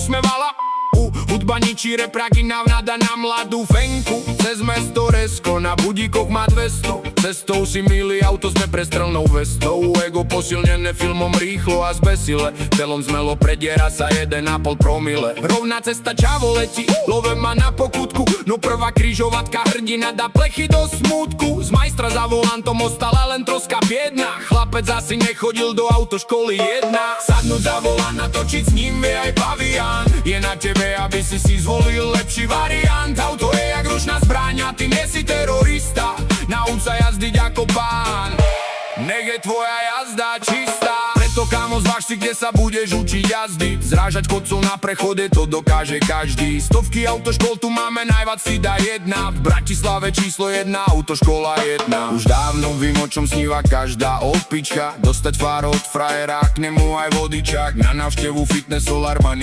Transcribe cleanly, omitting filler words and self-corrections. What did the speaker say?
usmievala. Hudba ničí repraky navnáda na mladú fenku. Cez mesto Resko, na budíkoch má 200. Cestou si milí auto sme prestrelnou vestou. Ego posilnené filmom rýchlo a zbesile. Telom zmelo prediera sa 1,5 promile. Rovná cesta čavo letí, love ma na pokutku. No prvá križovatka hrdina dá plechy do smútku. Z majstra za volantom ostala len troska biedna. Chlapec asi nechodil do autoškoly jedna. Sadnúť za volant, natočiť s ním je aj pavián. Je na tebe, aby si zvolil lepší variant. Auto je jak ručná zbraň a ty nie si terorista. Nauč sa jazdiť ako pán, nech je tvoja jazda čistá. Preto kámo zváž si, kde sa budeš učiť jazdy. Zrážať chodcov na prechode, to dokáže každý. Stovky autoškol tu máme, najviac Fida 1. V Bratislave číslo 1, autoškola 1. Už dávno vím, o čom sníva každá opička. Dostať fár od frajera, k nemu aj vodičák. Na návštevu fitness Solar Money